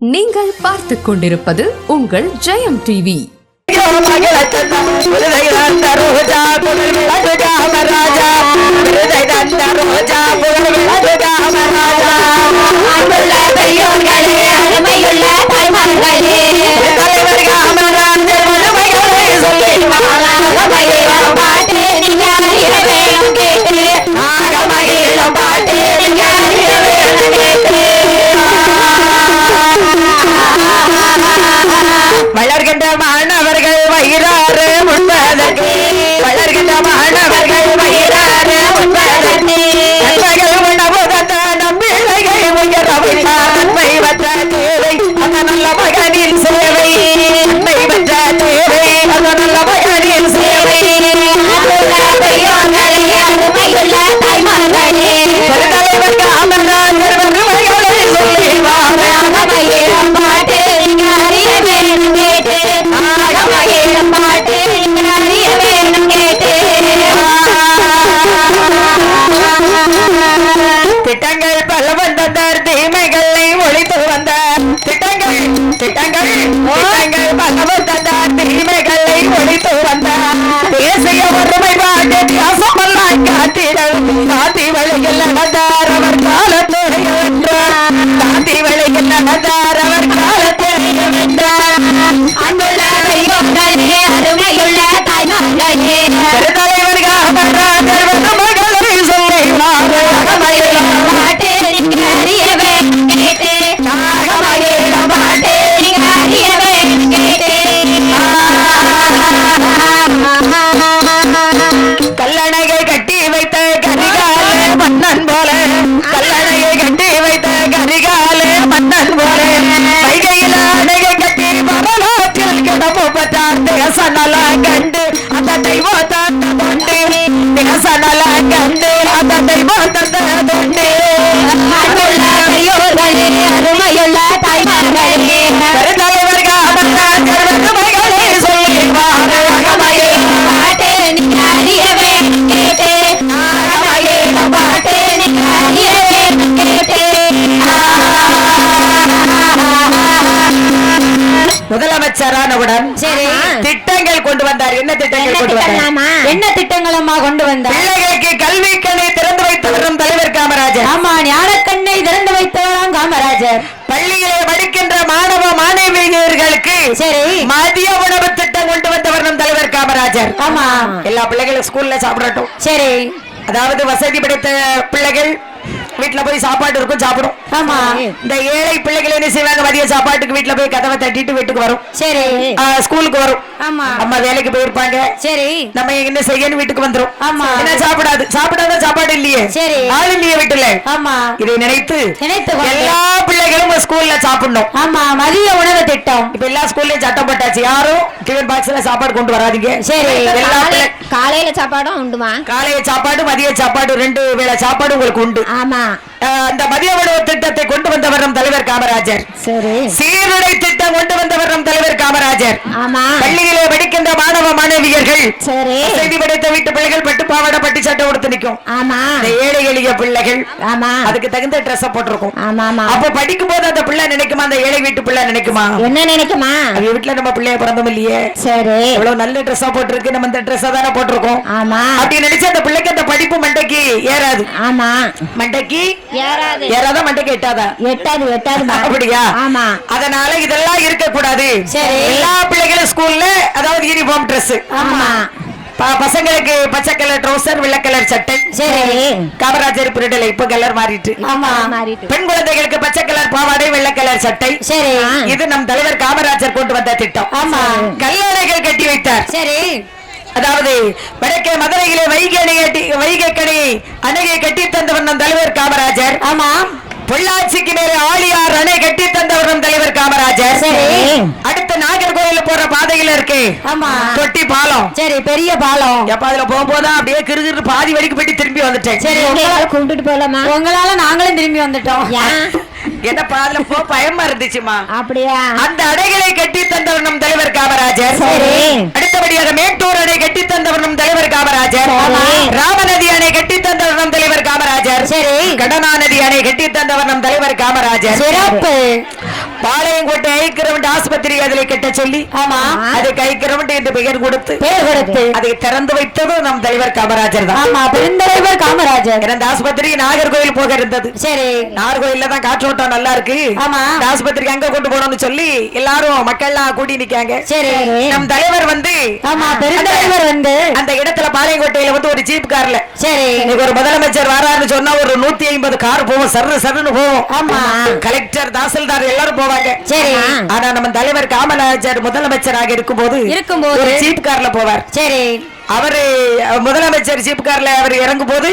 நீங்கள் பார்த்துக் கொண்டிருப்பது உங்கள் ஜெயம் டிவி. வளர்கின்ற மாணவர்கள் வயிறாறு முன்பதற்கு வளர்கின்ற மாணவர்கள் வயிறாறு முன்பதற்கு நன்மைகள் உணவு தந்த நம்பிள்ளைகள் உயரவில்லை நன்மை வற்ற தேவை அந்த நல்ல மகனின் சேவை நன்மை வற்ற தேவை அந்த நல்ல மகனின் சேவை தலைவர் காமராஜர் மகளை சொல்லி திட்டங்கள் பல வந்தார் தீமைகளை ஒழித்து வந்தார் திட்டங்கள் திட்டங்கள் திட்டங்கள் பல வந்தார் தீமைகளை ஒழித்து வந்தார் தேசிய ஒருமை பாட்டு வியாசமெல்லாம் காட்டிடல் காந்தி வழியில் நடந்தார் அவர் காலத்தோடு வென்றார் காந்தி வழியில் நடந்தார் அவர் காலத்தோடு வென்றார் அன்புள்ள தெய்வங்களே அருமையுள்ள தாய்மார்களே தலைவர் காமராஜர் மகளை சொல்லி கல்லணையை கட்டி வைத்த கரிகால மன்னன் போல கல்லணையை கட்டி வைத்த கரிகால மன்னன் போல வைகையில் அணையை கட்டி வரலாற்றில் கிடப்பு பற்றார் தேசநல கண்டு அந்த தெய்வம் தொண்டு தேசநல கண்டு அந்த தெய்வம் தொண்டு அருமையுள்ள தாய்மார்களே தலைவர் காமராஜர் மகளை சொல்லி முதலமைச்சரானவுடன் திட்டங்கள் கொண்டு வந்தார். என்ன திட்டங்கள் கொண்டு வந்தார்? என்ன திட்டங்களம்மா கொண்டு வந்தார்? பிள்ளைகளுக்கு கல்வி கண்ணை திறந்து வைத்தவரும் தலைவர் காமராஜர். ஆமா, ஞானக்கண்ணை திறந்து வைத்தவரும் காமராஜர். பள்ளிகளை படிக்கின்ற மாணவ மாணவியர்களுக்கு மதிய உணவு திட்டம் கொண்டு வந்தவர் நம் தலைவர் காமராஜர். ஆமா, எல்லா பிள்ளைகளும் ஸ்கூல்ல சாப்பிடட்டும். சரி, அதாவது வசதி படைத்த பிள்ளைகள் வீட்டுல போய் சாப்பாடு இருக்கும், சாப்பிடும். ஆமா, இந்த ஏழை பிள்ளைகள் என்ன செய்வாங்க, மதிய சாப்பாட்டுக்கு வீட்டுல போய் கதவை தட்டிட்டு வீட்டுக்கு வரும். சரி, ஸ்கூலுக்கு வரும். ஆமா, அம்மா வேலைக்கு போயிருப்பாங்க. சரி, நம்ம என்ன செய்யணும் வீட்டுக்கு வந்துரும். ஆமா, என்ன சாப்பிடாத சாப்பாடு இல்லையே, சரி, ஆள் இல்லையே வீட்டுல. ஆமா, இதை நினைத்து எல்லா பிள்ளைகளும் ஸ்கூல்ல சாப்பிடணும். ஆமா, மதிய உணவு திட்டம். இப்ப எல்லா ஸ்கூல்லயும் சட்டம் போட்டாச்சு, யாரும் டிஃபன் பாக்ஸ்ல சாப்பாடு கொண்டு வராதீங்க. சரி, காலையில சாப்பாடும் உண்டுமா? காலையில சாப்பாடு மதிய சாப்பாடு 2 வேளை சாப்பாடு உங்களுக்கு உண்டு. ஆமா, அந்த மதிய உணவு திட்டத்தை கொண்டு வந்தவர் நம் தலைவர் காமராஜர். சரி, சீருடை திட்டம் கொண்டு வந்தவர் நம் தலைவர் காமராஜர். ஆமா, பள்ளியிலே படிக்கின்ற மாணவ மாணவியர்கள் சரி செய்தி படைத்த வீட்டு பிள்ளைகள் பட்டு பாவாடை பட்டு சட்டை உடுத்து நிற்கும். ஆமா, இந்த ஏழை எளிய பிள்ளைகள் ஆமா அதுக்கு தகுந்த ட்ரெஸ் போட்டிருக்கும். ஆமா, அப்ப படிக்கும் போது அந்த பிள்ளை நினைக்குமா, அந்த ஏழை வீட்டு பிள்ளை நினைக்குமா, என்ன நினைக்குமா, அவங்க வீட்டுல நம்ம பிள்ளைய பிறந்தோம் இல்லையே, சரி எவ்வளவு நல்ல ட்ரெஸ்ஸா போட்டிருக்கு, நம்ம இந்த ட்ரெஸ்ஸா தானே போட்டிருக்கோம். ஆமா, அப்படி நினைச்சு அந்த பிள்ளைக்கு அந்த படிப்பு மண்டைக்கு ஏறாது. ஆமா, மண்டைக்கு ஏறாத மண்டைக்கு எட்டாது. அப்படியா? ஆமா, அதனால இதெல்லாம் இருக்க கூடாது. எல்லா பிள்ளைகளும் ஸ்கூல்ல அதாவது யூனிஃபார்ம் ட்ரெஸ். ஆமா, பசங்களுக்கு பச்சை கலர் ட்ரவுசர், வெள்ளை கலர் சட்டை. சரி, காமராஜர் பீரியட்ல இப்ப கலர் மாறிட்டு. ஆமா, பெண் குழந்தைகளுக்கு பச்சை கலர் பாவாடை, வெள்ளை கலர் சட்டை. சரி, இது நம் தலைவர் காமராஜர் கொண்டு வந்த திட்டம். ஆமா, கல்லணைகள் கட்டி வைத்தார். சரி, அதாவது வடக்கே மதுரையிலே வைகை அணையை கட்டி தந்தவர் நம் தலைவர் காமராஜர். ஆமா, பொள்ளாச்சிக்கு மேலே ஆழியார் அணை கட்டி தந்தவர் நம் தலைவர் காமராஜர். சரி, அடுத்த நாகர்கோவில் போற பாதையில இருக்கு. ஆமா, தொட்டி பாலம். சரி, பெரிய பாலம். எப்ப அதுல போகும்போது அப்படியே கிருகிரு பாதி வரைக்கும் போயிட்டு திரும்பி வந்துட்டேன். சரி, உங்களால கூப்பிட்டு போலாமா? உங்களால நாங்களும் திரும்பி வந்துட்டோம். என்ன பாதுல போ பயமா இருந்துச்சுமா. அப்படியா? அந்த அணைகளை கட்டி தந்தவர் நம் தலைவர் காமராஜர். சரி, அடுத்தபடியாக மேட்டூர் அணை கட்டி தந்தவர் நம் தலைவர் காமராஜர். ராமநதி அணை கட்டி தந்தவர் நம் தலைவர் காமராஜர். சரி, கடனா நதி அணை கட்டி தந்தவர் நம் தலைவர் காமராஜர். சிறப்பு. பாளையங்கோட்டை ஐக்கிரவண்ட் ஆஸ்பத்திரி அதிலே கட்ட சொல்லி ஆமா அதுக்கு ஐக்கிரவண்ட் என்று பெயர் கொடுத்து அதை திறந்து வைத்ததும் நம் தலைவர் காமராஜர் தான். ஆமா பெருந்தலைவர் காமராஜர். இந்த ஆஸ்பத்திரி நாகர்கோயில் போக இருந்தது. சரி நாகர்கோயில்ல தான் காற்றோட்டம் நல்லா இருக்கு. ஆமா ஆஸ்பத்திரிக்கு அங்க கொண்டு போகணும்னு சொல்லி எல்லாரும் மக்கள் எல்லாம் கூட்டி நிக்காங்க. சரி நம் தலைவர் வந்து ஆமா பெருந்தலைவர் வந்து அந்த இடத்துல பாளையங்கோட்டையில வந்து ஒரு ஜீப் கார்ல சரி இன்னைக்கு ஒரு முதலமைச்சர் வராருன்னு சொன்னா ஒரு 150 கார் போவோம், சர்ரு சர்ருன்னு போவோம். ஆமா கலெக்டர் தாசில்தார் எல்லாரும் போவாங்க. சரி ஆனா நம்ம தலைவர் காமராஜர் முதலமைச்சராக இருக்கும்போது ஒரு ஜீப் கார்ல போவார். சரி அவரு முதலமைச்சர் ஜீப் கார்ல அவர் இறங்கும் போது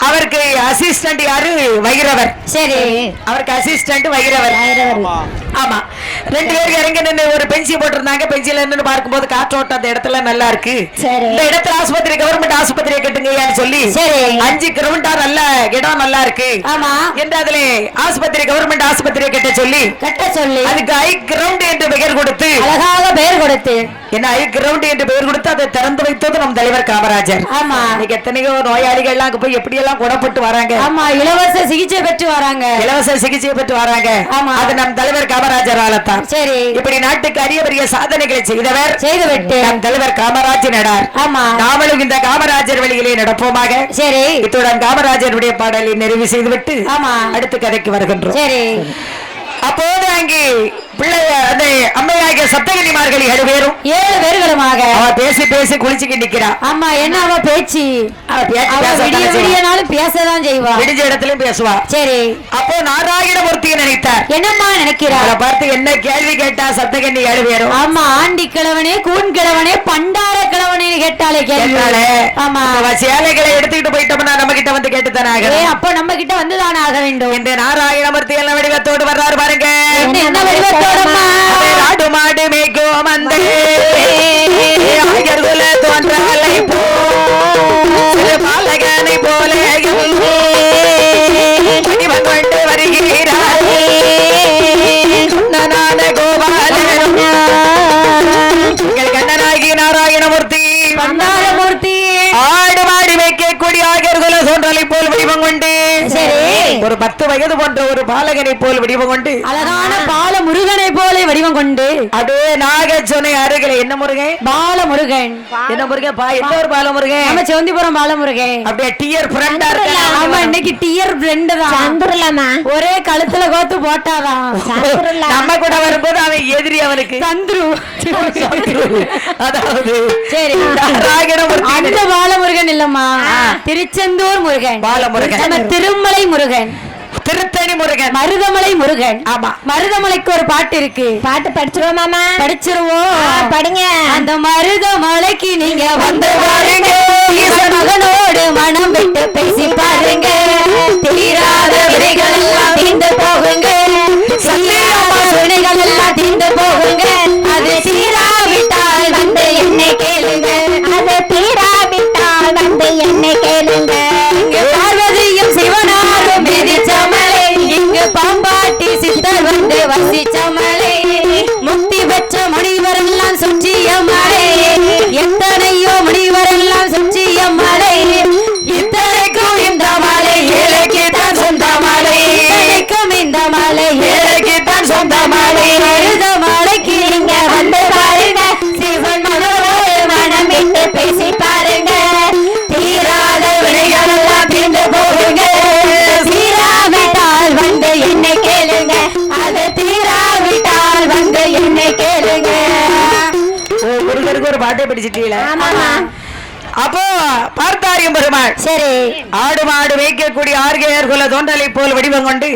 அவருக்கு அசிஸ்டன்ட் யாரு வைரவர். சரி அவருக்கு அசிஸ்டன்ட் வைரவர். ஆமா ரெண்டு பேரும் இறங்கி நின்று ஒரு பெஞ்சி போட்டிருந்தாங்க. பெஞ்சில நின்று பார்க்கும்போது காற்றோட்டம் அந்த இடத்துல நல்லா இருக்கு. இந்த இடத்துல ஆஸ்பத்திரி கவர்மெண்ட் ஆஸ்பத்திரியை கட்டுங்கன்னு சொல்லி 5 கிலோமீட்டர் நல்ல இடம் நல்லா இருக்கு. ஆமா என்று அதுல ஆஸ்பத்திரி கவர்மெண்ட் ஆஸ்பத்திரியை கட்ட சொல்லி அதுக்கு ஐ கிரவுண்ட் என்று பெயர் கொடுத்து அழகாக பெயர் கொடுத்து என்ன ஐ கிரவுண்ட் என்று பெயர் கொடுத்து அதை திறந்து வைத்தது நம் தலைவர் காமராஜர். ஆமா இன்னைக்கு எத்தனையோ நோயாளிகள் எல்லாம் போய் எப்படி எல்லாம் குணப்பட்டு வராங்க. ஆமா இலவச சிகிச்சை பெற்று வராங்க. இலவச சிகிச்சை பெற்று வராங்க. ஆமா அது நம் தலைவர் காமராஜரால தான். சரி இப்படி நாட்டுக்கு அரிய பெரிய சாதனைகளை செய்தவர் செய்துவிட்டு நம் தலைவர் காமராஜர் நடார். ஆமா நாமளும் இந்த காமராஜர் வழியிலே நடப்போமாக. சரி இத்துடன் காமராஜருடைய பாடலை நிறைவு செய்துவிட்டு ஆமா அடுத்த கதைக்கு வருகின்றோம். சரி அப்போது அங்கே பிள்ளை அந்த அம்மையாகிய சப்தகன்னிமார்கள் 7 பேரும் 7 பேர்களுமாக அவ பேசி பேசி குளிச்சுக்கு நிக்கிறா. ஆமா என்ன அவ பேச்சு விடிய பேசதான் செய்வா. விடிஞ்ச இடத்துலயும் பேசுவா. சரி அப்போ நாராயணமூர்த்தியை நினைத்தார். என்னம்மா நினைக்கிறார் அவளை பார்த்து என்ன கேள்வி கேட்டா சப்தகன்னி 7 பேரும். ஆமா ஆண்டி கிழவனே கூண் கிழவனே பண்டார கிழவனே கேட்டாலே கேட்டாலே. ஆமா சேலைகளை எடுத்துக்கிட்டு போயிட்டோம்னா நம்ம கிட்ட வந்து கேட்டுத்தானே ஆகணும். அப்போ நம்ம கிட்ட வந்து தானே ஆக வேண்டும். இந்த நாராயணமூர்த்தி எல்லாம் வடிவத்தோடு வர்றாரு பாருங்க. என்ன வடிவத்தோடு ஆடு மாடு மேய்க்கும் அந்த தோன்றாலை பாலகனை போல கொண்டு வருகிறார் கோபாலன் கண்ணனாகி நாராயணமூர்த்தி பண்டாரமூர்த்தி ஆடு மாடு மேய்க்கக்கூடிய ஆகர்குல தோன்றலை போல் வடிவம் கொண்டு ஒரு 10 வயது போன்ற ஒரு பாலகனை போல் வடிவம் கொண்டு அழகான பால முருகனை போல வடிவம் கொண்டு அப்படியே நாகச்சோனை அருகில என்ன முருகன் பாலமுருகன் என்ன முருகன் என்ன ஒரு பாலமுருகன் நம்ம செவந்திபுரம் பாலமுருகன் அப்படியே டியர் ஃப்ரெண்டா இருக்க. ஆமா இன்னைக்கு டியர் ஃப்ரெண்ட் தான் சந்துருலமா ஒரே கழுத்துல கோத்து போட்டாதான் நம்ம கூட வரும்போது அவன் எதிரி அவனுக்கு சந்துரு. அதாவது சரி அந்த பாலமுருகன் இல்லம்மா திருச்செந்தூர் முருகன் பாலமுருகன் திருமலை முருகன் திருத்தணி முருகன் மருதமலை முருகன். ஆமா மருதமலைக்கு ஒரு பாட்டு இருக்கு. பாட்டு படிச்சிருவோம் மாமா படிச்சிருவோம் படிங்க. அந்த மருதமலைக்கு நீங்க வந்து பாருங்க மகனோடு மனம் விட்டு பேசி பாருங்க தீராத வினைகள் எல்லாம் தீர்ந்து போகுங்க வினைகள் எல்லாம் தீர்ந்து போகுங்க அது தீராவிட்டால் வந்து என்னை கேளுங்க அது தீராவிட்டால் வந்து என்னை கேளுங்க பார்வதியும் சிவனாரும் மிதிச்சமலை இங்கு பாம்பாட்டி சித்தர் வந்து வசிச்சமலை முக்தி பெற்ற முனிவரெல்லாம் சுற்றிய மலை எத்தனையோ முனிவரெல்லாம் சுற்றிய மலை இத்தனைக்கும் இந்த மலை ஏழைக்கு தான் சொந்த மலை இத்தனைக்கும் இந்த மலை ஏழைக்கு தான் சொந்த மலை எழுத மலைக்கு நீங்க வந்து பாருங்க சிவன் மனோடு மனம் விட்டு பேசி பாருங்க தீராத வினைகள் எல்லாம் தீர்ந்து போகுங்க தீராவிட்டால் வந்து என்னை கேளுங்க அது தீராவிட்டால் வந்து என்னை கேளுங்க. முருகருக்கு ஒரு பாட்டை படிச்சிட்டீங்களா? அப்போ பார்த்தாரியம் பெருமாள் சரி ஆடு மாடு வைக்கக்கூடிய ஆர்கையர்குல தோன்றலை போல் வடிவம் கொண்டு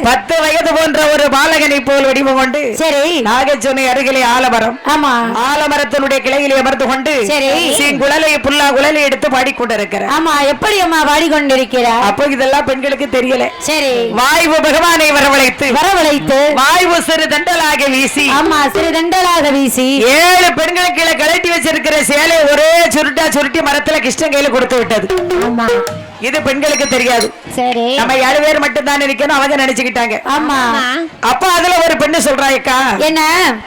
10 வயது போன்ற ஒரு பாலகனை போல் வடிவம் கொண்டு சரி நாகச்சோனை அருகிலே ஆலமரம். ஆமா ஆலமரத்தினுடைய கிளையிலே அமர்ந்து கொண்டு சரி குழலை புல்லா குழலை எடுத்து பாடிக்கொண்டிருக்கிறார். ஆமா எப்படி அம்மா பாடிக்கொண்டிருக்கிறார்? அப்போ இதெல்லாம் பெண்களுக்கு தெரியல. சரி வாய்வு பகவானை வரவழைத்து வாய்வு சிறு தண்டலாக வீசி. ஆமா சிறு தண்டலாக வீசி 7 பெண்களுக்கு கழட்டி வச்சிருக்கிற சேலை ஒரே சுருட்டி மரத்துல கிருஷ்ணன் கையில கொடுத்து விட்டது. ஆமா இது பெண்களுக்கு தெரியாது. சரி நம்ம 7 பேர் மட்டும் தான் நிக்கணும் அவங்க நினைச்சுக்கிட்டாங்க. ஆமா. அப்ப அதுல ஒரு பெண்ணு சொல்றாக்கா, என்ன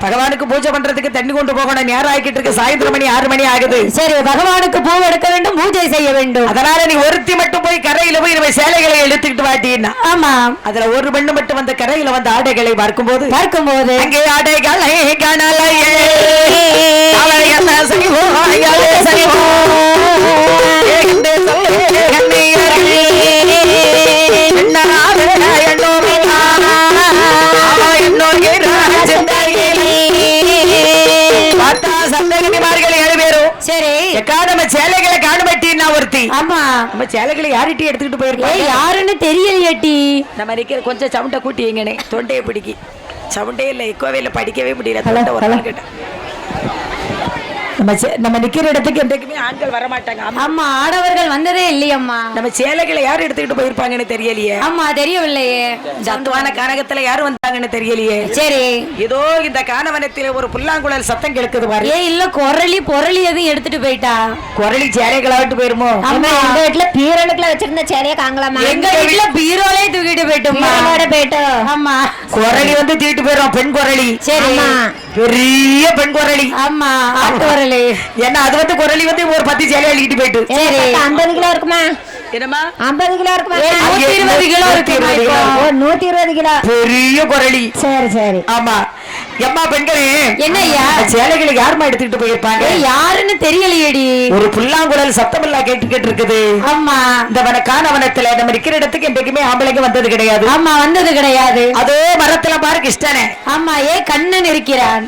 பகவானுக்கு பூஜை பண்றதுக்கு தண்ணி கொண்டு போகணும், நேரம் ஆகிட்டு இருக்கு, சாயந்தரம் மணி 6 மணி ஆகுது. சரி, பகவானுக்கு பூ எடுக்க வேண்டும், பூஜை செய்ய வேண்டும். அதனால நீ ஒருத்தி மட்டும் போய் கரையில போய் நம்ம சேலைகளை எடுத்துக்கிட்டு வாட்டினா. ஆமா. அதுல ஒரு பெண்ணு மட்டும் வந்து கரையில வந்து ஆடைகளை பார்க்கும்போது அங்கே ஆடைகளை காணலையே, அவள் என்ன செய்வோம் அயாலே செய்வோம் என்று சொல்லி கண்ணீரே என்னராவே என்னோமே அவ என்னோகே ராஜந்தகிலே பார்த்தா சந்தகிமார்கள் 7 பேரும். சரி, நம்ம சேலைகளை காணுமட்டினா ஒருத்தி. ஆமா, நம்ம சேலைகளை யாரிட்டி எடுத்துக்கிட்டு போயிருக்கோம், யாருன்னு தெரியலையேட்டி. நம்ம நிக்கிற கொஞ்சம் சவுண்ட கூட்டி எங்கனே தொண்டையை பிடிக்கி, சவுண்டே இல்லை, எக்கோவே இல்லை, படிக்கவே முடியல, தொண்டை ஒரு நாள் கிட்ட. நம்ம நிக்கிற இடத்துக்கு என்றைக்குமே ஆண்கள் வர மாட்டாங்க. ஆமா, ஆடவர்கள் வந்ததே இல்லையம்மா. நம்ம சேலைகளை யார் எடுத்துக்கிட்டு போயிருப்பாங்கன்னு தெரியலையே. ஆமா, தெரியவில்லையே. சத்துவான கானகத்துல யார் வந்தாங்கன்னு தெரியலையே. சரி, ஏதோ இந்த கானவனத்தில ஒரு புல்லாங்குழல் சத்தம் கேட்குது பாரு. இல்ல குரலி பொரளி எதுவும் எடுத்துட்டு போயிட்டா. குரலி சேலைகளை விட்டு போயிருமோ. எங்க வீட்டுல பீரோலுக்குள்ள வச்சிருந்த சேலையை காங்கலாமா? எங்க வீட்டுல பீரோலே தூக்கிட்டு போயிட்டோமா. போயிட்டோம். ஆமா, குரலி வந்து தூக்கிட்டு போயிடும், பெண் குரலி. சரி, பெரிய பெண் குரலி. ஆமா, ஆட்டு குரலி. ஏன்னா அது வந்து குரலி வந்து ஒரு 10 சேலையை அள்ளிட்டு போயிட்டு. 50 கிலோ இருக்குமா? என்னமா 50 கிலோ இருக்குமா? 120 கிலோ இருக்கு. 120 கிலோ பெரிய குரலி. சரி சரி. ஆமா, எம்மா பெண்களே, என்ன ஐயா சேலைகளை யாருமா எடுத்துக்கிட்டு போயிருப்பாங்க? யாருன்னு தெரியலையேடி. ஒரு புல்லாங்குழல் சத்தம் எல்லாம் கேட்டு இருக்குது. ஆமா, இந்த கானவனத்துல நம்ம இருக்கிற இடத்துக்கு என்றைக்குமே ஆம்பளைங்க வந்தது கிடையாது. ஆமா, வந்தது கிடையாது. அதோ மரத்துல பாரு கிருஷ்ணனே. ஆமா, கண்ணன் இருக்கிறான்.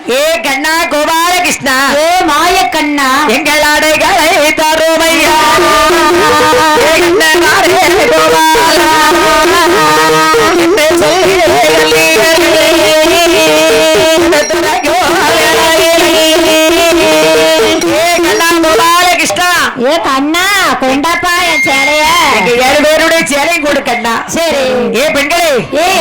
கண்ணா கோபால கிருஷ்ணா, மாய கண்ணா, எங்கள் ஆடைகளை தருமையா கண்ணா கொண்டாப்பா என் சேலைய. 7 பேருடைய சேலையும் கொடு கண்ணா. சரி, பெண்களே,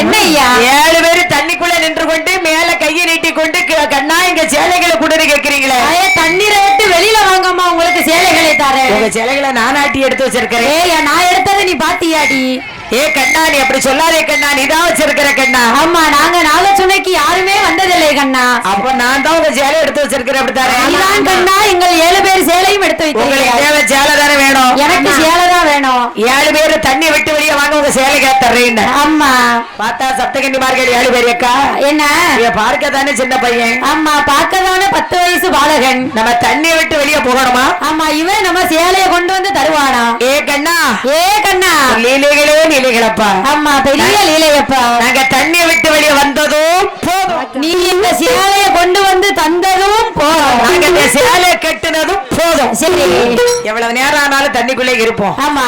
என்ன ஐயா 7 பேரு தண்ணிக்குள்ள நின்று கொண்டு மேல கையை நீட்டி கொண்டு கண்ணா எங்க சேலைகளை கொடுன்னு கேக்குறீங்களே. தண்ணீரை விட்டு வெளியில வாங்கம்மா, உங்களுக்கு சேலைகளை தரேன். உங்க சேலைகளை நானாட்டி எடுத்து வச்சிருக்கிறேன். நான் எடுத்ததை நீ பாத்தியாடி? கண்ணா, நீ அப்படி சொல்லாதே கண்ணா, நீ தான் வச்சிருக்கிற கண்ணா. ஆமா, நாங்க நாகச்சுனைக்கு யாருமே வந்ததில்லை கண்ணா. அப்ப நான் தான் உங்க சேலை எடுத்து வச்சிருக்கிறேன். அப்படித்தானே கண்ணா, எங்கள் 7 பேர் சேலையும் எடுத்து வைக்கிறேன். சேலை தானே வேணும்? எனக்கு சேலை தான் வேணும். 7 பேரு தண்ணி விட்டு வெளியே வாங்க, உங்க சேலை தர்றேன். ஆமா, பார்த்தா சப்தகன்னிமார்கள் 7 பேர். அக்கா என்ன பார்க்க தானே சின்ன பையன். ஆமா, பார்க்கதானே 10 வயசு பாலகன். நம்ம தண்ணி விட்டு வெளியே போகணுமா? ஆமா, இவன் நம்ம சேலைய கொண்டு வந்து தருவானா? கண்ணா, கண்ணா, லீலைகளே லீலைகளப்பா. ஆமா, பெரிய லீலையப்பா. நாங்க தண்ணி விட்டு வெளியே வந்ததும் போதும், நீ இந்த சேலைய கொண்டு வந்து தந்ததும் போதும், நாங்க இந்த சேலை கட்டினதும் போதும். சரி, எவ்வளவு நேரம் ஆனாலும் தண்ணிக்குள்ளே இருப்போம். ஆமா,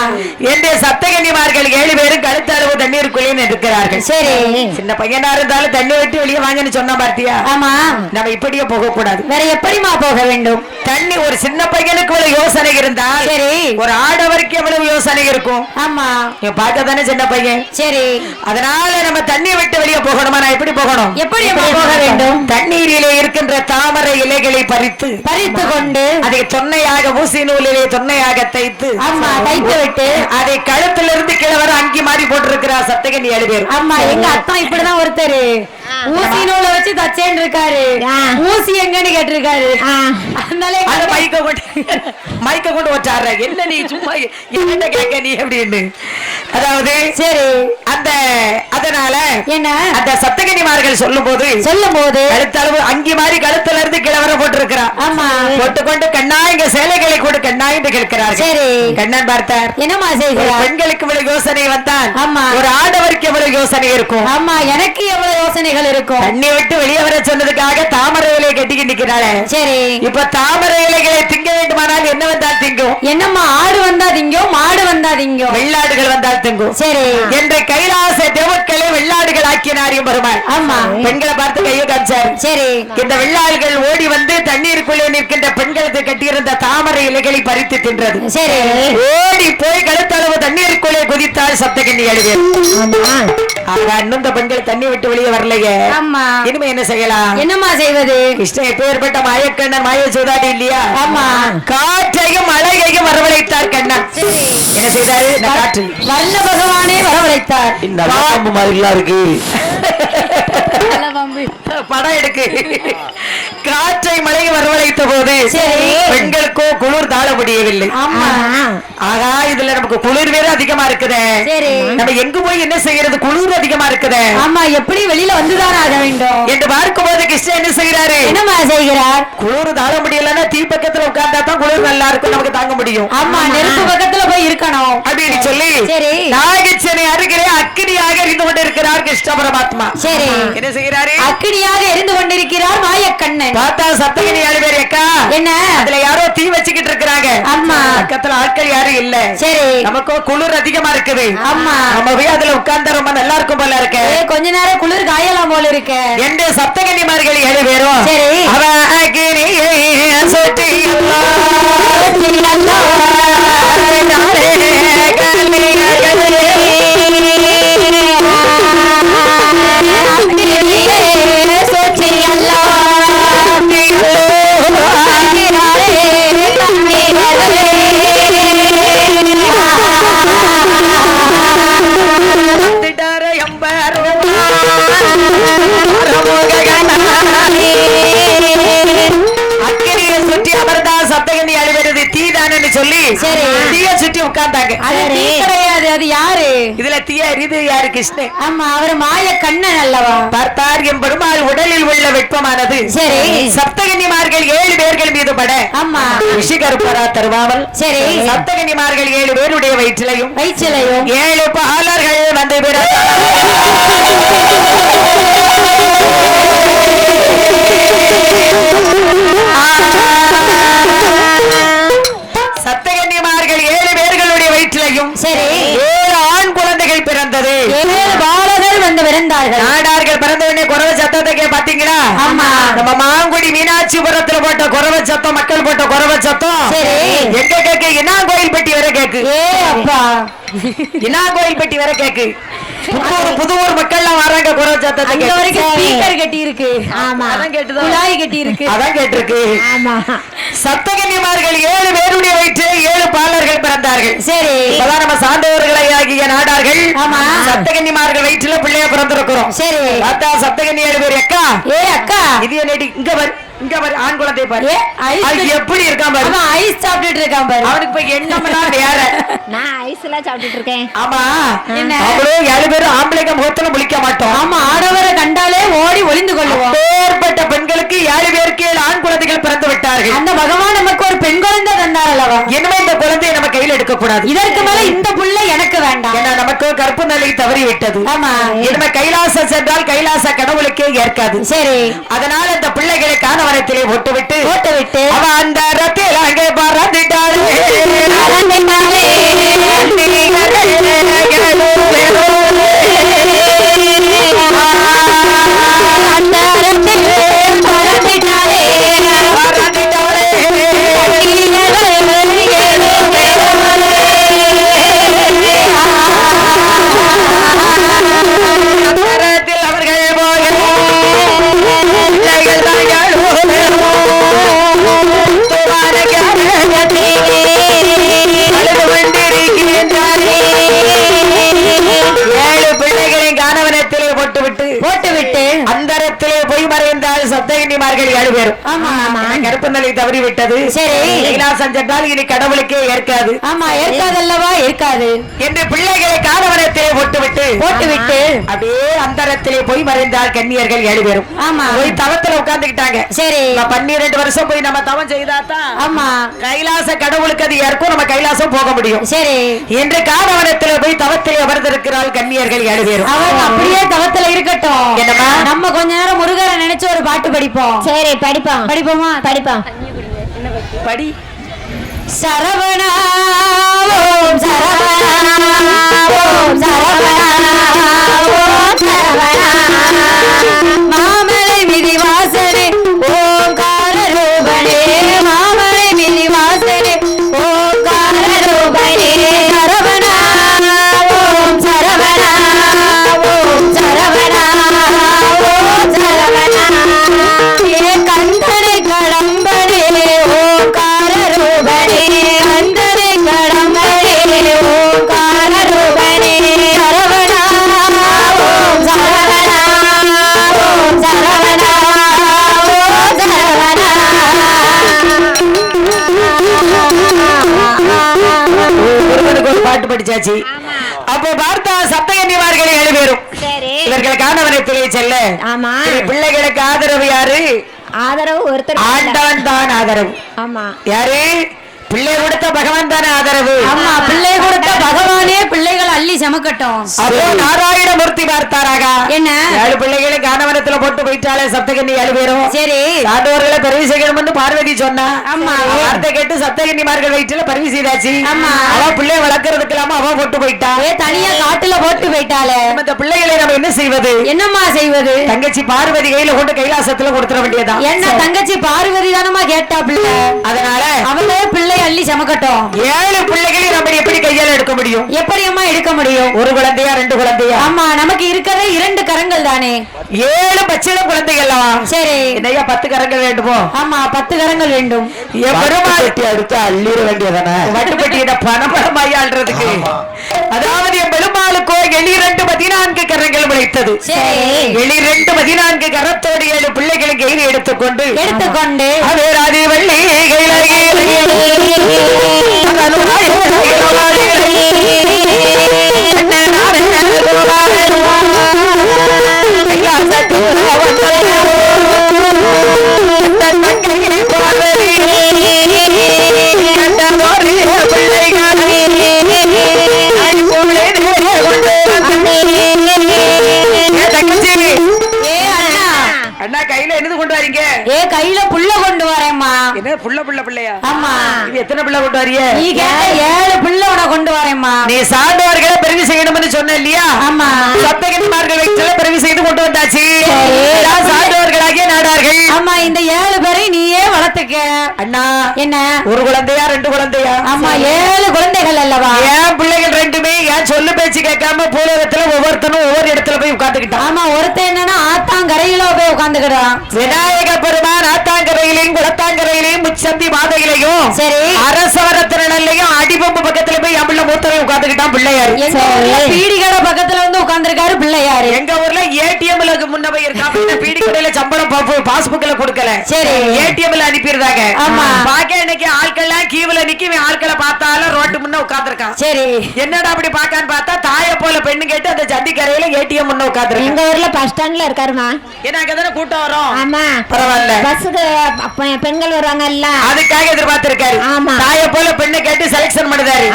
என்று சப்தகன்னிமார்கள் 7 பேரும் கழுத்தளவு தண்ணீருக்குள்ளே இருக்கிறார்கள். சரி, சின்ன பையனா இருந்தாலும் தண்ணி விட்டு வெளியே வாங்கன்னு சொன்ன பார்த்தியா? ஆமா, நம்ம இப்படியே போக கூடாது. வேற எப்படிமா போக வேண்டும்? தண்ணி ஒரு சின்ன பையனுக்கு ஒரு யோசனை இருந்தால் சரி, ஒரு ஆடவருக்கு எவ்வளவு யோசனை இருக்கும்? ஆமா, பார்க்க தானே சின்ன பையன். சரி, அதனால நம்ம தண்ணி விட்டு வெளியே போகணுமா? நான் எப்படி போகணும்? எப்படி போக வேண்டும்? தண்ணீரிலே இருக்கின்ற தாமரை இலைகளை பறித்து கொண்டு அதை தொன்னையாக ஊசி நூலிலே தொன்னையாக தைத்து, ஆமா, தைத்து விட்டு அதை கழுத்திலிருந்து கீழே வர அங்கி மாறி போட்டிருக்கிறார் சப்தகன்னி 7 பேர். ஆமா, எங்க அத்தா இப்படிதான் ஒருத்தர் ஊசி நூலை வச்சு தச்சேன்னு இருக்காரு. ஊசி எங்கன்னு கேட்டிருக்காரு. அதனால மைக்க கொண்டு வச்சாரு. என்ன நீ சும்மா என்ன கேட்க நீ அப்படின்னு. அதாவது சரி, அதனால என்ன அந்த சப்தகன்னிமார்கள் சொல்லும் போது கழுத்தளவு அங்கி மாதிரி கழுத்துல இருந்து கிழவர போட்டிருக்கிறார். ஆமா, போட்டுக்கொண்டு கண்ணா இங்க சேலைகளை கொண்டு கண்ணா என்று கேட்கிறார். சரி, கண்ணன் பார்த்தார். என்னமா செய்கிறார்? பெண்களுக்கு இவ்வளவு யோசனை வந்தால் ஆமா, ஒரு ஆடவருக்கு எவ்வளவு யோசனை இருக்கும்? ஆமா, எனக்கு எவ்வளவு யோசனைகள் இருக்கும். தண்ணி விட்டு வெளியே வர சொன்னதுக்காக தாமரை இலையை கட்டிக்கிட்டு நிக்கிறாள். சரி, இப்ப தாமரை இலைகளை திங்க வேண்டுமானால் என்ன வந்தால் திங்கும்? என்னம்மா, ஆடு வந்தா திங்கும், மாடு வந்தா திங்கும், வெள்ளாடுகள் வந்தால் திங்கும். சரி, என்ற கைலாச தேவக்களை வெள்ளாடு வெள்ளாடுகள் ஆக்கினாரியும் பெருமாள். ஆமா. பெண்களை பார்த்து கையை காமிச்சார். சரி. இந்த வெள்ளாடுகள் ஓடி வந்து தண்ணீருக்குள்ளே நிற்கின்ற பெண்களுக்கு கட்டியிருந்த தாமரை இலைகளை பறித்து தின்றது. சரி. ஓடி போய் கழுத்தளவு தண்ணீருக்குள்ளே குதித்தால் சப்தகன்னி அழுவே. இன்னும் இந்த பெண்கள் தண்ணி விட்டு வெளியே வரலையே. ஆமா. இனிமே என்ன செய்யலாம்? என்னமா செய்வது? கிருஷ்ணன் எப்பேற்பட்ட மாயக்கண்ணன், மாய சூதாடி இல்லையா? ஆமா. காற்றையும் அழகையும் வரவழைத்தார் கண்ணன். என்ன செய்தாரு? காற்று வர்ண பகவானே வரவழைத்தார். இந்த பாம்பு மாதிரிலாம் இருக்கு படம் எடுக்கு. காற்றை மழை வரவழைத்த போது பெண்களுக்கோ குளிர் தாழ முடியவில்லை. ஆகா, இதுல நமக்கு குளிர் வேற அதிகமா இருக்குதே. நம்ம எங்க போய் என்ன செய்யறது? குளிர் அதிகமா இருக்குதே. ஆமா, எப்படி வெளியில வந்துதான் ஆக வேண்டும் என்று பார்க்கும் போது கிருஷ்ணன் என்ன செய்யறாரு? என்னமா செய்கிறார்? குளிர் தாழ முடியலன்னா தீ பக்கத்துல உட்கார்ந்தா தான் குளிர் நல்லா இருக்கும், நமக்கு தாங்க முடியும். ஆமா, நெருப்பு பக்கத்துல போய் இருக்கணும் அப்படின்னு சொல்லி நாகச்சனை அருகிலே அக்கினியாக இருந்து கொண்டிருக்கிறார் கிருஷ்ண பரமாத்மா. சரி, என்ன செய்யறாரு? அக்கினியாக எரிந்து கொண்டிருக்கிறார் மாயக்கண்ணன். பார்த்தா சப்தகன்னி 7 பேர். அக்கா, என்ன அதுல யாரோ தீ வச்சுக்கிட்டு இருக்காங்க. ஆமா, பக்கத்துல ஆட்கள் யாரும் இல்ல. சரி, நமக்கு குளிர் அதிகமா இருக்குது. ஆமா, நம்ம போய் அதுல உட்கார்ந்தா ரொம்ப நல்லா இருக்கும் போல இருக்கு. கொஞ்ச நேரம் குளிர் காயலாம் போல இருக்கு என்று சப்தகன்னிமார்கள் 7 பேரும் சரி அவ அக்கினியை சுற்றி சொல்லி தீய சுற்றி உட்கார்ந்தாங்க. அது யாரு? இதுல தீய எரிது யாரு? கிருஷ்ணன். ஆமா, அவர் மாய கண்ணன் அல்லவா? பார்த்தார் என் பெருமாள் உடலில் உள்ள வெப்பமானது சரி சப்தகன்னிமார்கள் 7 பேர்கள் மீது பட. ஆமா, ரிஷிகருப்பரா தருவாமல் சரி சப்தகன்னிமார்கள் 7 பேருடைய வயிற்றிலையும் 7 பாலர்கள் வந்து சப்தகன்னிமார்கள் 7 பேர்களுடைய வயிற்றிலையும் சரி 7 ஆண் குழந்தைகள் பிறந்தது. 7 பாலகர்கள் வந்து பிறந்தார்கள். நாடார்கள் பிறந்த உடனே குறவ சத்தத்தை பாத்தீங்களா? ஆமா, நம்ம மாங்குடி மீனாட்சிபுரத்துல போட்ட குறவ சத்தம், மக்கள் போட்ட குறவ சத்தம் சரி எங்க கேக்கு? என்ன கோயில் பெட்டி வர கேக்கு. அப்பா, என்ன கோயில் பெட்டி வர கேக்கு. புதுவூர் மக்கள் எல்லாம் வராங்க. குறவ சத்தத்தை ஸ்பீக்கர் கட்டி இருக்கு. ஆமா, அதான் கேட்டுதான். குழாய் கட்டி இருக்கு. அதான் கேட்டிருக்கு. ஆமா, சப்தகன்னிமார்கள் 7 பேருடைய வயிற்றில் 7 பாலர்கள் பிறந்தார்கள். சரி, இப்பதான் நம்ம சார்ந்தவர்களை ஆகிய நாடார்கள் சப்தகன்னிமார்கள் வயிற்றில பிள்ளைய பிறந்திருக்கிறோம். சரி, பார்த்தா சப்தகன்னி 7 பேர். அக்கா, அக்கா, இது என்னடி இங்க வர இங்க வர ஆண் குழந்தை பாரு. எப்படி இருக்கான் பாரு. அவன் ஐஸ் சாப்பிட்டுட்டு இருக்கான் பாரு. அவனுக்கு போய் எண்ணமெல்லாம் வேற. நான் ஐஸ் எல்லாம் சாப்பிட்டுட்டு இருக்கேன். ஆமா, என்ன அவளோ 7 பேரும் ஆம்பளைங்க முகத்துல முழிக்க மாட்டோம். ஆமா, ஆடவரை கண்டாலே ஓடி ஒளிந்து கொள்ளுவோம். ஏற்பட்ட பெண்களுக்கு 7 பேருக்கு 7 ஆண் குழந்தைகள் பிறந்து விட்டார்கள். அந்த பகவான் நமக்கு ஒரு பெண் குழந்தை தந்தார் அல்லவா? இனிமே இந்த குழந்தையை நம்ம கையில் எடுக்க கூடாது. இதற்கு மேல இந்த புள்ள எனக்கு வேண்டாம். ஏன்னா நமக்கு கற்பு நிலை தவறி விட்டது. ஆமா, இனிமே கைலாசம் சென்றால் கைலாச கடவுளுக்கே ஏற்காது. சரி, அதனால இந்த பிள்ளைகளை காணவரத்திலே போட்டுவிட்டு அவ அந்த ரத்தில் அங்கே பறந்துட்டாரு. சப்தகன்னிமார்கள் 7 பேரும். ஆமா, கருப்பு நிலை தவறி விட்டது. சரி, கைலாசம் சென்றால் இனி கடவுளுக்கே ஏற்காது. ஆமா, ஏற்காது அல்லவா? ஏற்காது என்று பிள்ளைகளை காணவரத்திலே போட்டுவிட்டு அப்படியே அந்தரத்திலே போய் மறைந்தார் கன்னியர்கள் 7 பேரும். ஆமா, போய் தவத்துல உட்கார்ந்துக்கிட்டாங்க. சரி, 12 வருஷம் போய் நம்ம தவம் செய்தாதான் ஆமா கைலாச கடவுளுக்கு அது ஏற்கும், நம்ம கைலாசம் போக முடியும். சரி, என்று காணவரத்திலே போய் தவத்திலே அமர்ந்திருக்கிறாள் கன்னியர்கள் 7 பேரும். அவங்க அப்படியே தவத்துல இருக்கட்டும். என்னமா, நம்ம கொஞ்ச நேரம் முருகரை நினைச்சு ஒரு பாட்டு படிப்போம். சரி, படிப்போம். படிப்போம். படி. சரவணா ஓம் சரவணா ஓம் சரவணா ஓம் சரவணா படிச்சாச்சு. அப்போ பார்த்தா சப்தகன்னிமார்கள் 7 பேரும் இவர்கள் காணவனத்திலே செல்ல பிள்ளைகளுக்கு ஆதரவு யாரு? ஆதரவு ஒருத்தர் ஆண்டவன் தான் ஆதரவு. ஆமா யாரு? பிள்ளை கொடுத்த பகவான் தானே ஆதரவு. ஆமா பிள்ளை கொடுத்த பகவானே பிள்ளைகள் அள்ளி சமக்கட்டும். அப்போ நாராயணமூர்த்தி பார்த்தாராக என்ன 7 பிள்ளைகளை காணவனத்துல போட்டு போயிட்டாலே சப்தகன்னி 7 பேரும். சரி சான்றோர்களை பரிவு செய்யணும்னு பார்வதி சொன்னா. ஆமா வார்த்தை கேட்டு சப்தகன்னிமார்கள் வயிற்றுல பரிவு செய்தாச்சு. ஆமா அவ பிள்ளைய வளர்க்கறதுக்கு இல்லாம அவ போட்டு போயிட்டா. தனியா காட்டுல போட்டு போயிட்டாளே. இந்த பிள்ளைகளை நம்ம என்ன செய்வது? என்னம்மா செய்வது? தங்கச்சி பார்வதி கையில கொண்டு கைலாசத்துல கொடுத்துட வேண்டியதான். என்ன தங்கச்சி பார்வதி தானமா கேட்டா பிள்ளை, அதனால அவளே பிள்ளை அள்ளி சமக்கட்டும். 7 பிள்ளைகளையும் நம்ம எப்படி கையால எடுக்க முடியும்? எப்படி அம்மா எடுக்க முடியும்? ஒரு குழந்தையா 2 குழந்தையா? ஆமா நமக்கு இருக்கிறதே 2 கரங்கள் தானே. 7 பச்சிளம் குழந்தைகள். சரி என்னையா 10 கரங்கள் வேண்டுமோ? ஆமா 10 கரங்கள் வேண்டும். பெருமாட்டி அடுத்து அள்ளிட வேண்டியதானே வட்டுப்பட்டியிட பணபரமாய் ஆள்றதுக்கு. அதாவது என் பெருமாளுக்கோ 12 14 கரங்கள் விளைத்தது. சரி 12 14 கரத்தோடு 7 பிள்ளைகளை கையில் எடுத்துக்கொண்டு அதே ராதி வள்ளி கையில கையில என்ன கொண்டு வரீங்க? கையில புள்ள கொண்டு வரேம்மா. என்ன புள்ள பிள்ளையா? ஆமா இது எத்தனை பிள்ளை கொண்டு வரீங்க? நீ கேட்ட 7 பிள்ளை உன கொண்டு வரேம்மா. நீ சான்றோர்களை பெருவி செய்யணும்னு சொன்ன இல்லையா? ஆமா சப்தகன்னிமார்கள் வயிற்றுல பெருவி செய்து கொண்டு வந்தாச்சு. சான்றோர்களாகிய நாடார்கள். ஆமா இந்த 7 பேரை நீயே வளர்த்துக்க. அண்ணா என்ன ஒரு குழந்தையா 2 குழந்தையா? ஆமா 7 குழந்தைகள் அல்லவா? ஏன் பிள்ளைகள் 2மே ஏன் சொல்லு பேச்சு கேட்காம பூலோகத்துல ஒவ்வொருத்தனும் ஒவ்வொரு இடத்துல போய் உட்கார்ந்துக்கிட்டான். ஆமா ஒருத்தன் என்னன்னா ஆத்தாங்கரையில போய் உட்கார்ந்துக்கிட்டான். விநாயக பெருமான் ஆத்தாங்கரையிலையும் குளத்தாங்கரையிலையும் முச்சந்தி பாதையிலையும் சரி அரசவரத்திரலையும் அடிபம்பு பக்கத்துல போய் என் பிள்ளை மூத்தரை உட்கார்ந்துக்கிட்டான் பிள்ளையாரு. பீடிகடை பக்கத்துல வந்து உட்கார்ந்துருக்காரு பிள்ளையாரு. எங்க ஊர்ல ஏடிஎம்ல முன்ன போய் இருக்கான். பீடி கடையில சம்பளம் பாஸ்புக்ல கொடுக்கல. சரி ஏடிஎம்ல அனுப்பிடுறாங்க. ஆமா பாக்க இன்னைக்கு ஆட்கள்லாம் கீவுல நிக்கி ஆட்களை பார்த்தாலும் ரோட்டு முன்ன உட்கார்ந்துருக்கான். சரி என்னடா அப்படி பாக்கான்னு பார்த்தா தாய போல பெண்ணு கேட்டு அந்த ஜந்தி கரையில ஏடிஎம் முன்ன உட்கார்ந்து. எங்க ஊர்ல பஸ் ஸ்டாண்ட்ல இருக்காருமா. ஏன்னா அங்கதானே கூட்டம் வரும். ஆமா பரவாயில்ல பஸ்ஸுக்கு பெண்கள் வருவாங்க இல்ல அதுக்காக எதிர்பார்த்திருக்காரு. ஆமா தாய போல பெண்ணு கேட்டு செலக்ஷன் பண்ணுதாரு.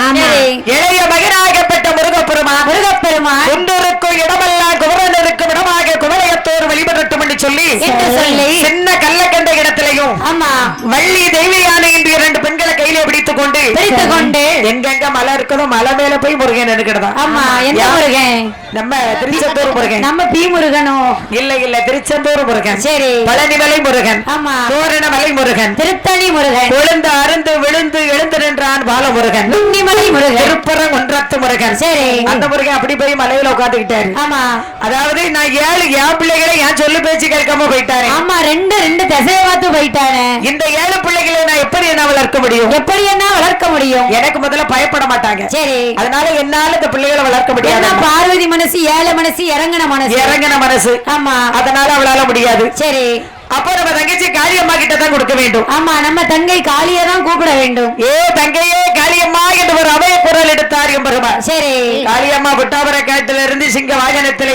இளைய மகனாகப்பட்ட முருகப்பெருமான் குண்டூருக்கும் இடமெல்லாம் குமரனுக்கும் இடமாக குமரயத்தோர் வழிபடட்டும் என்று சொல்லி சின்ன கள்ளக்கண்ட இடத்திலையும் ஆமா வள்ளி தெய்வயானை என்று 2 பெண்களை கையில பிடித்துக் கொண்டு எங்கெங்க மலை இருக்கதோ மலை மேல போய் முருகன் இருக்கிறதா. ஆமா என்ன முருகன்? நம்ம திருச்செந்தூர் முருகன். நம்ம பி முருகனோ? இல்ல திருச்செந்தூர் முருகன். சரி பழனிமலை முருகன். ஆமா தோரணமலை முருகன். திருத்தணி முருகன். கொழுந்து அருந்து விழுந்து எழுந்து நின்றான் பால முருகன். நுண்ணிமலை முருகன். திருப்பரங்குன்றத்து முருகன். சரி அந்த முருகன் அப்படி போய் மலையில உட்கார்ந்துக்கிட்டாரு. ஆமா அதாவது நான் 7 என் பிள்ளைகளை ஏன் சொல்லு பேச்சு கேட்காம போயிட்டாரு. ஆமா 2 திசையை பார்த்து போயிட்டாரு. இந்த 7 பிள்ளைகளை நான் எப்படி என்ன வளர்க்க முடியும்? எப்படி என்ன வளர்க்க முடியும்? எனக்கு முதல்ல பயப்பட மாட்டாங்க. சரி அதனால என்னால இந்த பிள்ளைகளை வளர்க்க முடியாது. பார்வதி மனசு 7 மனசு இறங்கின மனசு. ஆமா அதனால அவளால முடியாது. சரி அப்போ நம்ம தங்கச்சி காளியம்மா கிட்ட தான் கொடுக்க வேண்டும். ஆமா நம்ம தங்கை காளியை தான் கூப்பிட வேண்டும். தங்கையே காளியம்மா என்று ஒரு அபய குரல் எடுத்தார் எம்பெருமான். சரி காளியம்மா புட்டாபர காட்டில இருந்து சிங்க வாகனத்தில்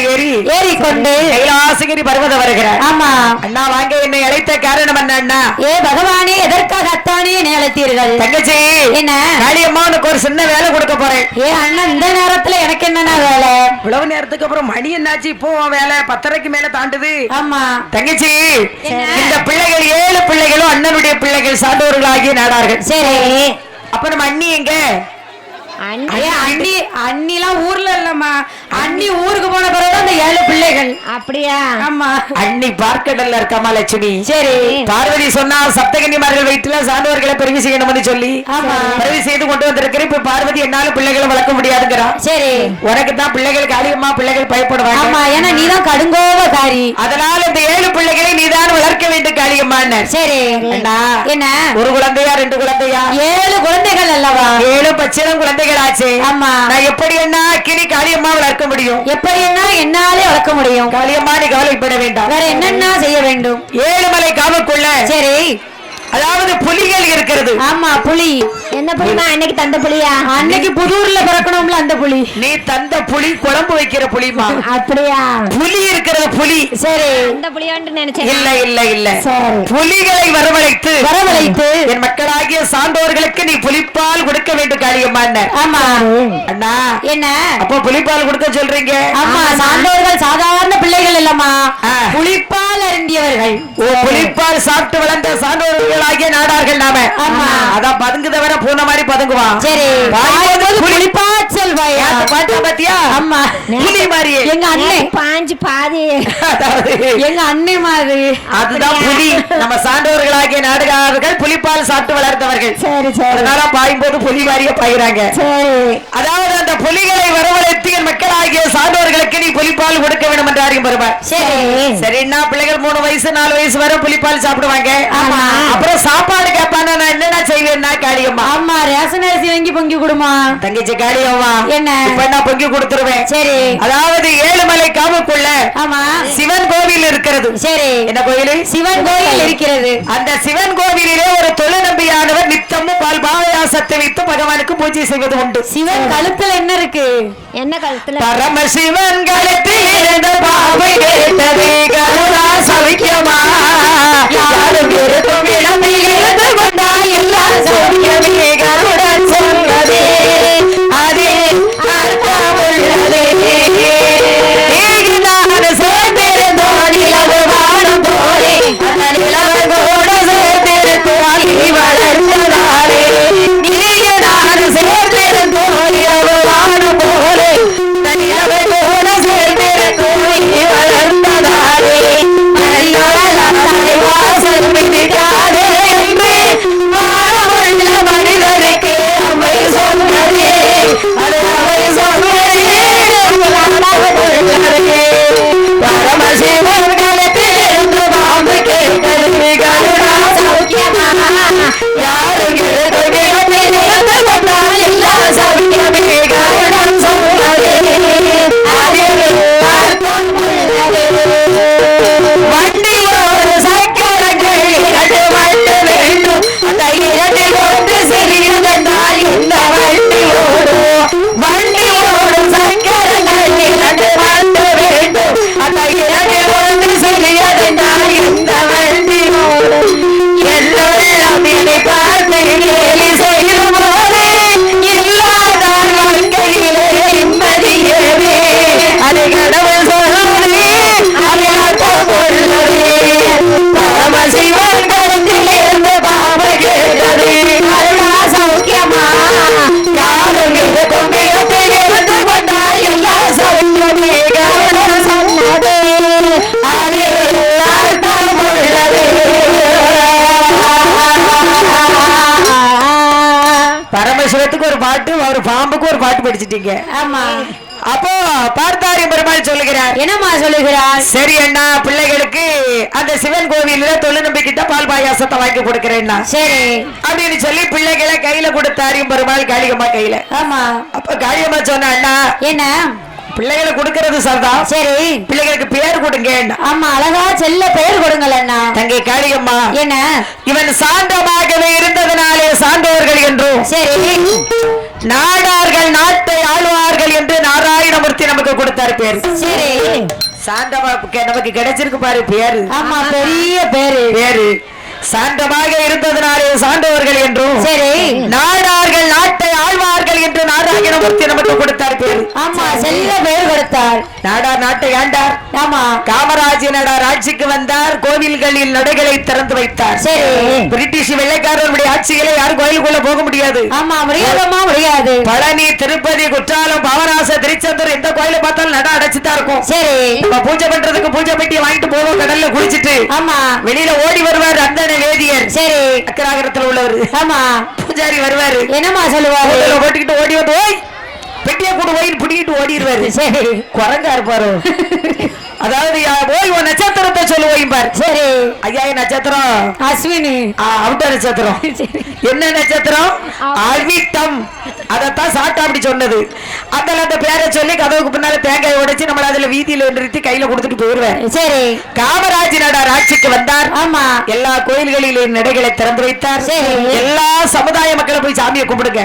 ஏறிக்கொண்டு கைலாசகிரி பர்வத வருகிறார். ஆமா அண்ணா வாங்க என்னை அழைத்த காரணம் என்ன அண்ணா? பகவானே எதற்காக அத்தானே என்னை அழைத்தீர்கள்? தங்கச்சி என்ன காளியம்மா உனக்கு ஒரு சின்ன வேலை கொடுக்க போறேன். அண்ணா இந்த நேரத்துல எனக்கு என்னன்னா வேலை? இவ்வளவு நேரத்துக்கு அப்புறம் மணி என்னாச்சு இப்போ வேலை 10:30க்கு மேல தாண்டுது. ஆமா தங்கச்சி இந்த பிள்ளைகள் 7 பிள்ளைகளும் அண்ணனுடைய பிள்ளைகள் சான்றோர்களாகிய நாடார்கள். சரி அப்ப நம்ம அண்ணி எங்க? அண்ணிலாம் ஊர்ல இல்லம்மா. அண்ணி ஊருக்கு போன பிறகு அந்த 7 பிள்ளைகள். அப்படியா? ஆமா அண்ணி பார்க்கடல்ல இருக்கமா லட்சுமி. சரி பார்வதி சொன்னா சப்தகன்னிமார்கள் வயிற்றுல சான்றோர்களை பெருவி செய்யணும்னு சொல்லி பெருவி செய்து கொண்டு வந்திருக்கிறேன். இப்ப பார்வதி என்னால பிள்ளைகளை வளர்க்க முடியாதுங்கிறா. சரி உனக்கு தான் பிள்ளைகள் காளியம்மா பிள்ளைகள் பயப்படுவாங்க. ஆமா ஏன்னா நீதான் கடுங்கோபக்காரி. அதனால இந்த 7 பிள்ளைகளை நீதான் வளர்க்க வேண்டும் காளியம்மா. சரி என்ன ஒரு குழந்தையா 2 குழந்தையா? 7 குழந்தைகள் அல்லவா? 7 பச்சிளம் குழந்தைகள் ஆச்சு. ஆமா நான் எப்படி என்ன கிளி காளியம்மா வளர்க்க முடியும்? எப்படி என்ன என்னாலே வளர்க்க முடியும்? காளியம்மா நீ கவலைப்பட வேண்டாம். வேற என்னென்ன செய்ய வேண்டும்? 7 மலை காவுக்குள்ள சரி அதாவது புலிகள் இருக்கிறது. ஆமா புலி என்ன புளிமா அன்னைக்கு தந்த புளியா? அன்னைக்கு புதூர்ல பிறக்கணும்ல அந்த புலி. நீ தந்த புலி குழம்பு வைக்கிற புலிமா. அப்படியா? புலி இருக்கிறது புலி. சரி அந்த புளியான்னு நினைச்சேன். இல்ல இல்ல இல்ல. சரி புலிகளை வரவழைத்து என் மக்களாகிய சான்றோர்களுக்கு நீ புலிப்பால் கொடுக்க வேண்டும் காளியம்மா. ஆமா அண்ணா என்ன அப்ப புலிப்பால் கொடுக்க சொல்றீங்க? ஆமா சான்றோர்கள் சாதாரண பிள்ளைகள் இல்லம்மா, புலிப்பால் அருந்தியவர்கள். ஓ புலிப்பால் சாப்பிட்டு வளர்ந்த சான்றோர்கள் ஆகிய நாடார்கள் நாம. ஆமா அதான் பதுங்குதவர பூன மாதிரி பதுங்குவான். சரி புலிப்பாச்சல் வாயா பாத்தா பாத்தியா? ஆமா புலி மாதிரி எங்க அண்ணன் பாஞ்சு பாதி எங்க அண்ணே மாதிரி. அதுதான் புலி. நம்ம சான்றோர்களாகிய நாடுகாரர்கள் புலிப்பால் சாப்பிட்டு வளர்ந்தவர்கள். சரி சரி அதனால பாயும் போது புலி மாதிரியே பாயிறாங்க. சரி அதாவது அந்த புலிகளை வரவழைத்து என் மக்களாகிய சான்றோர்களுக்கு நீ புலிப்பால் கொடுக்க வேண்டும் என்று அறியும் பெறுவார். சரி சரின்னா பிள்ளைகள் 3 வயசு 4 வயசு வரை புலிப்பால் சாப்பிடுவாங்க. ஆமா அப்புறம் சாப்பாடு கேட்பானா நான் என்னென்ன செய்வேன்னா காளியம்மா. ஆமா ரேஷன் அரிசி வாங்கி பொங்கி கொடுமா தங்கச்சி காளியம்மா. என்ன இப்ப நான் பொங்கி கொடுத்துருவேன். சரி அதாவது ஏழுமலை காவுக்குள்ள ஆமா சிவன் கோவில் இருக்கிறது. சரி என்ன கோயில்? சிவன் கோயில் இருக்கிறது. அந்த சிவன் கோவிலிலே ஒரு தொழிலம்பியானவர் நித்தமும் பால் பாயாசத்தை வைத்து பகவானுக்கு பூஜை செய்வது உண்டு. சிவன் கழுத்துல என்ன இருக்கு? என்ன கழுத்துல? பரமசிவன் கழுத்தில் இருந்த பாவை கேட்டது கருணா சவிக்கமா. யாரும் இருக்கும் இடத்தில் இருந்து கொண்டால் எல்லாம் சௌக்கியமே கருடன் சொன்னதே அதே அர்த்தமுள்ளதே. நான் சேர்ந்திருந்தோம் நிலவு வானம் போலே அந்த நிலவனோடு சேர்ந்திருந்தால் நீ வளர்ந்ததாலே. நீங்க நான் சேர்ந்திருந்தோம் நிலவு வானம் போலே அந்த நிலவனோடு சேர்ந்திருந்தோம் நீ வளர்ந்ததாலே. வாசல் விட்டாதே என்று மானமுள்ள மனிதனுக்கு அவை சொன்னதே அது அவை சொன்னதே. பரமசிவன் கழுத்திலிருந்து பாம்பு கேட்டது கருணா சௌக்கியமா. யாரும் இருந்து கொண்டால் எல்லா சௌக்கியமே கருணம் சொன்னதே அதே அர்த்தம் உள்ளதே. வண்டியோடு சக்கரங்கள் 2 வண்டு வேண்டும் அந்த 2 ஒன்று சிறியதென்றால் இந்த வண்டியோடு வண்டியோடு சக்கரங்கள் 2 வண்டு வேண்டும் அந்த 2 ஒன்று சிறியதென்றால் இந்த வண்டியோடு எல்லோரும் என்னை பார்த்து கேலி செய்யும் போதே இல்லாதான் வாழ்க்கையிலே நிம்மதியவே அது கடவுள் சொல்லுதே அது அர்த்தம் உள்ளதே. பரமசிவன் கழுத்திலிருந்து பாம்பு கேட்டது கருணா சௌக்கியமா. யாரும் இருக்கும் இடத்தில் இருந்து கொண்டால் எல்லா சௌக்கியமே கருணம் சொன்னதே அது அர்த்தம் உள்ளதே. பரமசிவத்துக்கு ஒரு பாட்டு ஒரு பாம்புக்கு ஒரு பாட்டு படிச்சிட்டீங்க. ஆமா அப்போ பார்த்தாரி பெருமாள் சொல்லுகிறார். என்னம்மா சொல்லுகிறார்? சரி அண்ணா பிள்ளைகளுக்கு அந்த சிவன் கோவில்ல தொழில்நம்பிக்கிட்ட பால் பாயாசத்தை வாங்கி கொடுக்கிறேன்னா சரி அப்படின்னு சொல்லி பிள்ளைகளை கையில கொடுத்தாரியும் பெருமாள் காளியம்மா கையில. ஆமா அப்ப காளியம்மா சொன்ன அண்ணா என்ன பிள்ளைகளை கொடுக்கறது சரிதான். சரி பிள்ளைகளுக்கு பேர் கொடுங்க. ஆமா அழகா செல்ல பெயர் கொடுங்கள் அண்ணா. தங்கை காளியம்மா என்ன இவன் சாந்தமாகவே இருந்ததனாலே சான்றோர்கள் என்றும் சரி நாடார்கள் நாட்டை ஆழ்வார்கள் என்று நாராயணமூர்த்தி நமக்கு கொடுத்தாரு பேரு. சரி சாந்தமா நமக்கு கிடைச்சிருக்கு பாரு பேரு. ஆமா பெரிய பேரு பேரு சாந்தமாக இருந்ததனாலே சான்றோர்கள் என்றும் சரி நாடார்கள் நாட்டை ஆழ்வார்கள் என்று நாராயணமூர்த்தி நமக்கு கொடுத்தார் பேரு. ஆமா செல்ல பேர் கொடுத்தார். நாடார் நாட்டை ஆண்டார். ஆமா காமராஜ் நாடார் ஆட்சிக்கு வந்தார். கோவில்களில் நடைகளை திறந்து வைத்தார். சரி பிரிட்டிஷ் வெள்ளைக்காரருடைய ஆட்சிகளை யாரும் கோயிலுக்குள்ள போக முடியாது. ஆமா முடியாதமா முடியாது. பழனி திருப்பதி குற்றாலம் பாவநாச திருச்செந்தூர் எந்த கோயில பார்த்தாலும் நட அடைச்சுதான் இருக்கும். சரி பூஜை பண்றதுக்கு பூஜை பெட்டியை வாங்கிட்டு போவோம். கடல்ல குளிச்சுட்டு ஆமா வெளியில ஓடி வருவார் அந்த வேதியர். சரி அக்கராகரத்துல உள்ளவர். ஆமா பூஜாரி வருவாரு. என்னமா சொல்லுவாரு? போட்டுக்கிட்டு ஓடி வந்து ஓய் பெட்டியை கூட ஓய் பிடிக்கிட்டு ஓடிடுவாரு. சரி குரங்கா இருப்பாரு. அதாவது ஓய் நட்சத்திரத்தை சொல்லுவோம் பார். சரி. ஐயா நட்சத்திரம் அஸ்வினி. அவிட்ட நட்சத்திரம். என்ன நட்சத்திரம்? அவிட்டம். அதத்தான் சாட்டா அப்படி சொன்னது. அந்த பேரை சொல்லி கதவுக்கு பின்னால தேங்காய் உடைச்சு நம்மள அதுல வீதியில நிறுத்தி கையில கொடுத்துட்டு போயிருவேன். சரி. காமராஜ் நடார் ஆட்சிக்கு வந்தார். ஆமா. எல்லா கோயில்களிலும் நடைகளை திறந்து வைத்தார். எல்லா சமுதாய மக்களை போய் சாமியை கும்பிடுங்க.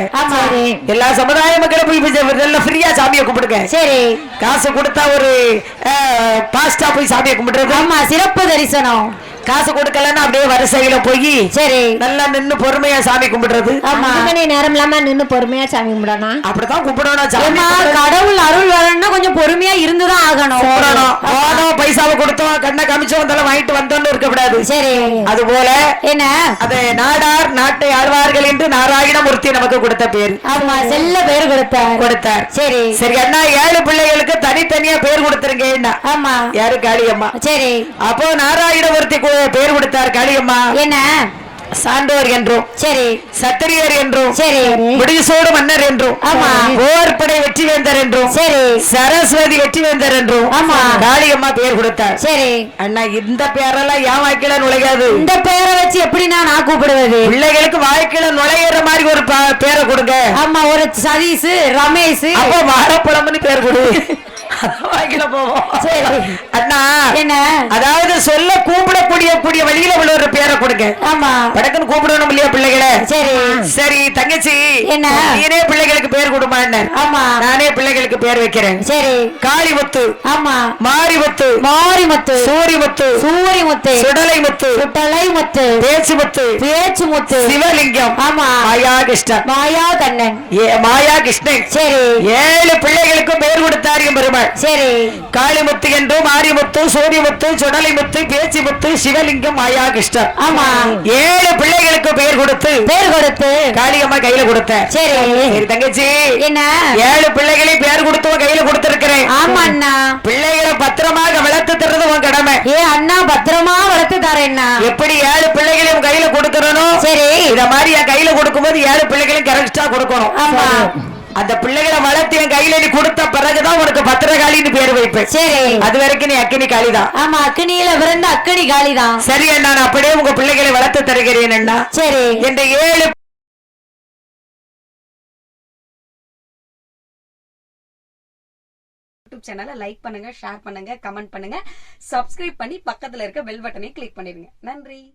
எல்லா சமுதாய மக்களை போய் நல்ல ஃப்ரீயா சாமியை கும்பிடுங்க. சரி. காசு கொடுத்தா ஒரு பாஸ்டா போய் சாமியை கும்பிடுறது. ஆமா, சிறப்பு தரிசனம். காசு கொடுக்கலன்னா அப்படியே வரிசையில போய் சரி நல்லா நின்னு பொறுமையா சாமி கும்பிடுறது. ஆமா, நேரம் இல்லாம நின்னு பொறுமையா சாமி கும்பிடணும். அப்படிதான் கும்பிடணும். கடவுள் அருள் வரணும்னா கொஞ்சம் பொறுமையா இருந்துதான் ஆகணும். பைசாவை கொடுத்தோம், கண்ணை காமிச்சோம், அதெல்லாம் வாங்கிட்டு வந்தோம்னு இருக்கக்கூடாது. சரி. அது போல என்ன அது நாடார் நாட்டை ஆழ்வார்கள் என்று நாராயணமூர்த்தி நமக்கு கொடுத்த பேர். ஆமா, செல்ல பேர் கொடுத்தார். சரி சரி அண்ணா, 7 பிள்ளைகளுக்கு தனித்தனியா பேர் கொடுத்துருங்க. ஆமா, யாரு? காளியம்மா. சரி. அப்போ நாராயணமூர்த்தி பேர் கொடுத்தார். காளியம்மா என்ன? சான்றோர் என்றும் சரி, சத்திரியர் என்றும் சரி, முடிசோடு மன்னர் என்றும் ஆமா, போர்படை வெற்றி வேந்தர் என்றும் சரி, சரஸ்வதி வெற்றி வேந்தர் என்றும் ஆமா காளியம்மா பேர் கொடுத்தார். சரி அண்ணா, இந்த பேரெல்லாம் என் வாழ்க்கையில நுழையாது. இந்த பேரை வச்சு எப்படி நான் கூப்பிடுவது? பிள்ளைகளுக்கு வாழ்க்கையில நுழையிற மாதிரி ஒரு பேரை கொடுங்க. ஆமா, ஒரு சதீஷ், ரமேஷ், அப்போ வாரப்பழம்னு பேர் கொடு. அண்ணா என்ன? அதாவது சொல்ல கூப்பிடக்கூடிய வழியில உள்ள ஒரு பேரை கொடுங்க. ஆமா, படக்குன்னு கூப்பிடணும் இல்லையா பிள்ளைகளை? சரி சரி. தங்கச்சி என்ன, நீனே பிள்ளைகளுக்கு பேர் கொடுமா? ஆமா, நானே பிள்ளைகளுக்கு பேர் வைக்கிறேன். சரி. காளிமுத்து. ஆமா. மாரிமுத்து. மாரிமுத்து. சூரிமுத்து. சூரிமுத்து. சுடலைமுத்து. சுடலைமுத்து. பேச்சுமுத்து. பேச்சுமுத்து. சிவலிங்கம். ஆமா. மாயா கிருஷ்ணன். மாயா கண்ணன். மாயா கிருஷ்ணன். சரி. 7 பிள்ளைகளுக்கும் பேர் கொடுத்தார் பெருமாள். சரி. காளிமுத்து என்றும் மாரிமுத்து, சூரியமுத்து, சுடலைமுத்து, பேச்சிமுத்து, சிவலிங்கம், மாயா கிருஷ்ணன். ஆமா, 7 பிள்ளைகளுக்கு பேர் கொடுத்து காளியம்மா கையில கொடுத்த. சரி சரி. தங்கச்சி என்ன, 7 பிள்ளைகளை பேர் கொடுத்து கையில கொடுத்திருக்கிறேன். ஆமா அண்ணா, பிள்ளைகளை பத்திரமாக வளர்த்து தர்றது உன் கடமை. அண்ணா, பத்திரமா வளர்த்து தரேன். எப்படி 7 பிள்ளைகளையும் கையில கொடுக்கறனோ சரி, இத மாதிரி என் கையில கொடுக்கும்போது 7 பிள்ளைகளையும் கரெக்டா கொடுக்கணும். ஆமா, அந்த பிள்ளைகளை வளர்த்து என் கையில நீ கொடுத்த பிறகுதான் உனக்கு பத்திரகாளின்னு பேர் வைப்பேன். சரி. அது வரைக்கும் நீ அக்கினி காளிதான். ஆமா, அக்கினியில பிறந்த அக்கினி காளிதான். சரி அண்ணா, நான் அப்படியே உங்க பிள்ளைகளை வளர்த்து தருகிறேன் அண்ணா. சரி. இந்த 7 யூடியூப் சேனலை லைக் பண்ணுங்க, ஷேர் பண்ணுங்க, கமெண்ட் பண்ணுங்க, சப்ஸ்கிரைப் பண்ணி பக்கத்துல இருக்க பெல் பட்டனை கிளிக் பண்ணிருங்க. நன்றி.